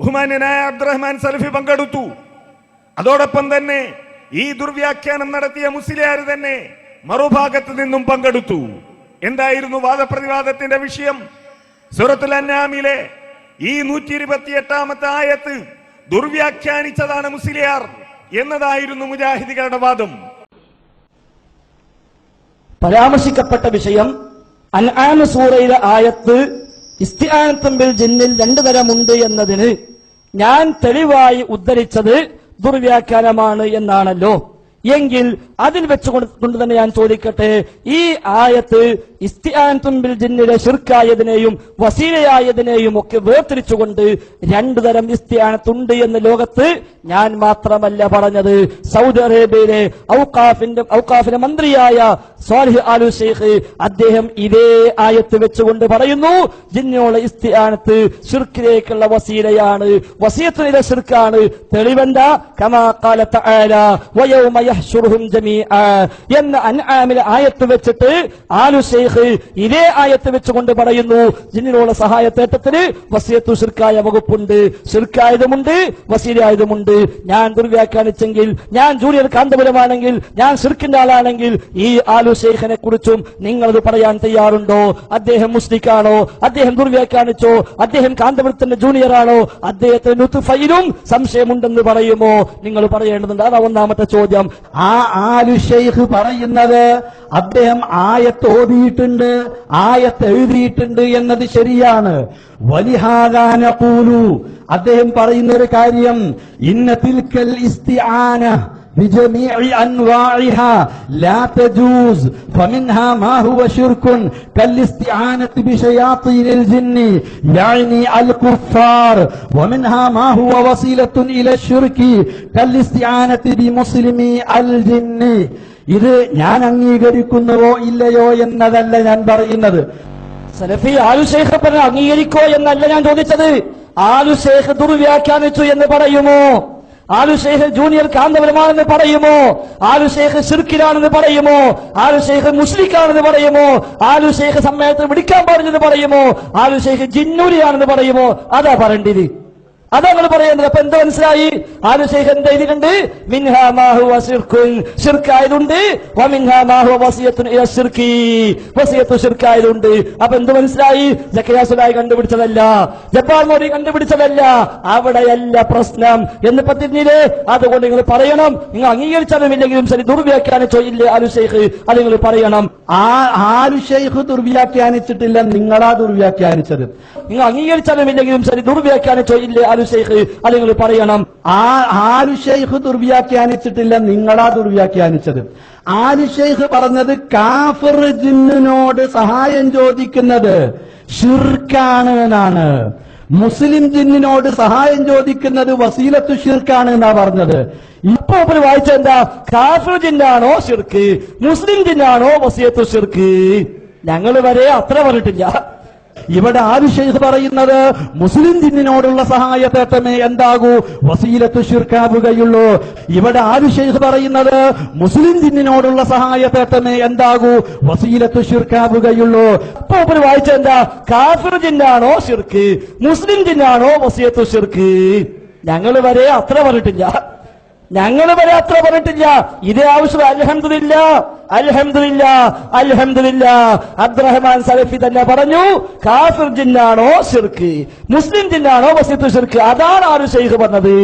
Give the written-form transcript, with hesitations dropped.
ബഹുമാന്യനായ അബ്ദുറഹ്മാൻ സലഫി പങ്കെടുത്തു. അതോടൊപ്പം തന്നെ ഈ ദുർവ്യാഖ്യാനം നടത്തിയ മുസ്ലിയാർ തന്നെ മറുഭാഗത്ത് നിന്നും പങ്കെടുത്തു. എന്തായിരുന്നു വാദപ്രതിവാദത്തിന്റെ വിഷയം? സൂറത്തുൽ അൻആമിലെ ഈ 128-ാമത്തെ ആയത്ത് ദുർവ്യാഖ്യാനിച്ചതാണ് മുസ്ലിയാർ എന്നതായിരുന്നു മുജാഹിദികളുടെ വാദം. പരാമർശിക്കപ്പെട്ട വിഷയം അൻആം സൂറയിലെ ആയത്ത് ഇസ്തിആനത്തും ബിൽ ജിന്നിൽ 2 തരമുണ്ട് എന്നതിന് ഞാൻ തെളിവായി ഉദ്ധരിച്ചത് ദുർവ്യാഖ്യാനമാണ് എന്നാണല്ലോ. എങ്കിൽ അതിൽ വെച്ചുകൊണ്ട് തന്നെ ഞാൻ ചോദിക്കട്ടെ, ഈ ആയത്ത് ഇസ്തിആനത്തും ബിൽ ജിന്നിലെ ശിർക്കായതിനെയും വസീലയായതിനെയും ഒക്കെ വേർതിരിച്ചുകൊണ്ട് 2 തരം ഇസ്തിആനത്തുണ്ട് എന്ന് ലോകത്ത് ഞാൻ മാത്രമല്ല പറഞ്ഞത്. സൗദി അറേബ്യയിലെ ഔഖാഫിന്റെ മന്ത്രിയായ സ്വാലിഹ് ആലു ഷെയ്ഖ് അദ്ദേഹം ഇതേ ആയത്ത് വെച്ചുകൊണ്ട് പറയുന്നു, ജിന്നിനുള്ള ഇസ്തിആനത്ത് ശിർക്കിലേക്കുള്ള വസീലയാണ്, വസിയത്തിലെ ശിർക്കാണ്. തെളിവെന്താ? കമാ ഖാല തആല വയൗമ യഹ്ശുറുഹും ജമീഅ എന്ന അൻആമിലെ ആയത്ത് വെച്ചിട്ട് ആലു ഷെയ്ഖ് ഇതേ ആയത്ത് വെച്ചുകൊണ്ട് പറയുന്നു, ജിന്നിനുള്ള സഹായത്തേട്ടത്തിന് വസിയത്തു ശിർക്കായ വകുപ്പുണ്ട്, ശിർക്കായതുമുണ്ട് വസീലയായതുമുണ്ട്. ഞാൻ ദുർവ്യാഖ്യാനിച്ചെങ്കിൽ, ഞാൻ ജൂനിയർ കാന്തപുരമാണെങ്കിൽ, ഞാൻ ശിർക്കിന്റെ ആളാണെങ്കിൽ ഈ ആലു ഷെയ്ഖിനെ കുറിച്ചും നിങ്ങളത് പറയാൻ തയ്യാറുണ്ടോ? അദ്ദേഹം മുസ്ലിക്കാണോ? അദ്ദേഹം ദുർവ്യാഖ്യാനിച്ചോ? അദ്ദേഹം കാന്തപുരത്തിന്റെ ജൂനിയർ ആണോ? അദ്ദേഹത്തിന് ലുത്ഫയിലും സംശയമുണ്ടെന്ന് പറയുമോ? നിങ്ങൾ പറയേണ്ടതുണ്ട്. അതാ ഒന്നാമത്തെ ചോദ്യം. ആ ആലു ഷെയ്ഖ് പറയുന്നത് അദ്ദേഹം ആയത്ത് ഓതിയിട്ടുണ്ട്, ആയത്ത് എഴുതിയിട്ടുണ്ട് എന്നത് ശരിയാണ്. വലിഹാദാ നഖൂലു, അദ്ദേഹം പറയുന്ന ഒരു കാര്യം, ഇന്ന തിൽക്കൽ ഇസ്തിആന بجميع أنواعها لا تجوز فمنها ما هو شرك كالاستعانة بشياطين الجن يعني الكفار ومنها ما هو وسيلة إلى الشرك كالاستعانة بمسلمي الجن. ഇത് ഞാൻ അംഗീകരിക്കുന്നുവോ ഇല്ലയോ എന്നതല്ല ഞാൻ പറയുന്നത്. സലഫി ആലു ഷെയ്ഖ് പറഞ്ഞ അംഗീകരിക്കോ എന്നല്ല ഞാൻ ചോദിച്ചത്. ആലു ഷെയ്ഖ് ദുർവ്യാഖ്യാനിച്ചു എന്ന് പറയുമോ? ആലു ഷെയ്ഖ് ജൂനിയർ കാന്തപുരമാണെന്ന് പറയുമോ? ആലു ഷെയ്ഖ് ശിർക്കിലാണെന്ന് പറയുമോ? ആലു ഷെയ്ഖ് മുസ്ലിക്കാണെന്ന് പറയുമോ? ആലു ഷെയ്ഖ് സമ്മേളനത്തിൽ വിളിക്കാൻ പാടില്ലെന്ന് പറയുമോ? ആലു ഷെയ്ഖ് ജിന്നൂരിയാണെന്ന് പറയുമോ? അതാ പറയേണ്ടത്, അതാ നിങ്ങൾ പറയേണ്ടത്. അപ്പൊ എന്താ മനസ്സിലായി? ആലു ഷെയ്ഖ് എന്താ എഴുതിയിട്ടുണ്ട്? മിൻഹാ മാ ഹുവ ശിർക്കുൻ, ശിർക്കായതുണ്ട്. വമിൻഹാ മാ ഹുവ വസിയത്തുൻ ഇല ശിർക്കി, വസിയത്തു ശിർക്കായതുണ്ട്. അപ്പൊ എന്ത് മനസ്സിലായി? സക്കറിയ സുലായി കണ്ടുപിടിച്ചതല്ല, ജബ്ബാർ മോദി കണ്ടുപിടിച്ചതല്ല, അവിടെയല്ല പ്രശ്നം എന്ന് പറഞ്ഞില്ലേ? അതുകൊണ്ട് നിങ്ങൾ പറയണം, നിങ്ങൾ അംഗീകരിച്ചാലും ഇല്ലെങ്കിലും ശരി ദുർവ്യാഖ്യാനിച്ചോ ഇല്ലേ ആലു ഷെയ്ഖ്, അത് നിങ്ങൾ പറയണം. ആലു ഷെയ്ഖ് ദുർവ്യാഖ്യാനിച്ചിട്ടില്ല, നിങ്ങളാ ദുർവ്യാഖ്യാനിച്ചത്. നിങ്ങൾ അംഗീകരിച്ചാലും ഇല്ലെങ്കിലും ശരി ദുർവ്യാഖ്യാനിച്ചോ ഇല്ലേ ആലു ഷെയ്ഖ്, അത് നിങ്ങൾ പറയണം. ആലു ഷെയ്ഖ് ദുർവ്യാഖ്യാനിച്ചിട്ടില്ല, നിങ്ങളാ ദുർവ്യാഖ്യാനിച്ചത്. ആലു ഷെയ്ഖ് പറഞ്ഞത് കാഫിർ ജിന്നിനോട് സഹായം ചോദിക്കുന്നത് ശിർക്കാണ് എന്നാണ്. മുസ്ലിം ജിന്നിനോട് സഹായം ചോദിക്കുന്നത് വസീലത്തു ശിർക്കാണ് എന്നാ പറഞ്ഞത്. ഇപ്പൊ വായിച്ച എന്താ? കാഫിർ ജിന്നാണോ ശിർക്ക്, മുസ്ലിം ജിന്നാണോ വസിയത്തു ശിർക്ക്? ഞങ്ങൾ വരെ അത്ര പറഞ്ഞിട്ടില്ല. ഇവിടെ ആലു ഷെയ്ഖ് പറയുന്നത് മുസ്ലിം ജിന്നിനോടുള്ള സഹായത്തേട്ടമേ എന്താകൂ വസീലത്തു ശിർക്കാവുകയുള്ളൂ. ഇവിടെ ആലു ഷെയ്ഖ് പറയുന്നത് മുസ്ലിം ജിന്നിനോടുള്ള സഹായത്തേട്ടമേ എന്താകൂ വസീലത്തു ശിർക്കാവുകയുള്ളൂ. ഇപ്പൊ വായിച്ച എന്താ? കാഫിർ ജിന്നാണോ ശിർക്ക്, മുസ്ലിം ജിന്നാണോ വസിയത്തു ശിർക്ക്? ഞങ്ങൾ വരെ അത്ര പറഞ്ഞിട്ടില്ല, ഞങ്ങൾ വരെ അത്ര പറഞ്ഞിട്ടില്ല. ഇതേ ആവശ്യം അൽഹംദുലില്ലാഹ്, അൽഹംദുലില്ലാഹ്, അൽഹംദുലില്ലാഹ്. അബ്ദുറഹ്മാൻ സലഫി തന്നെ പറഞ്ഞു, കാഫിർ ജിന്നാണോ ശിർക്ക്, മുസ്ലിം ജിന്നാണോ വസിയത്തു ശിർക്ക്. അതാണ് ആലു ഷെയ്ഖ് പറഞ്ഞത്.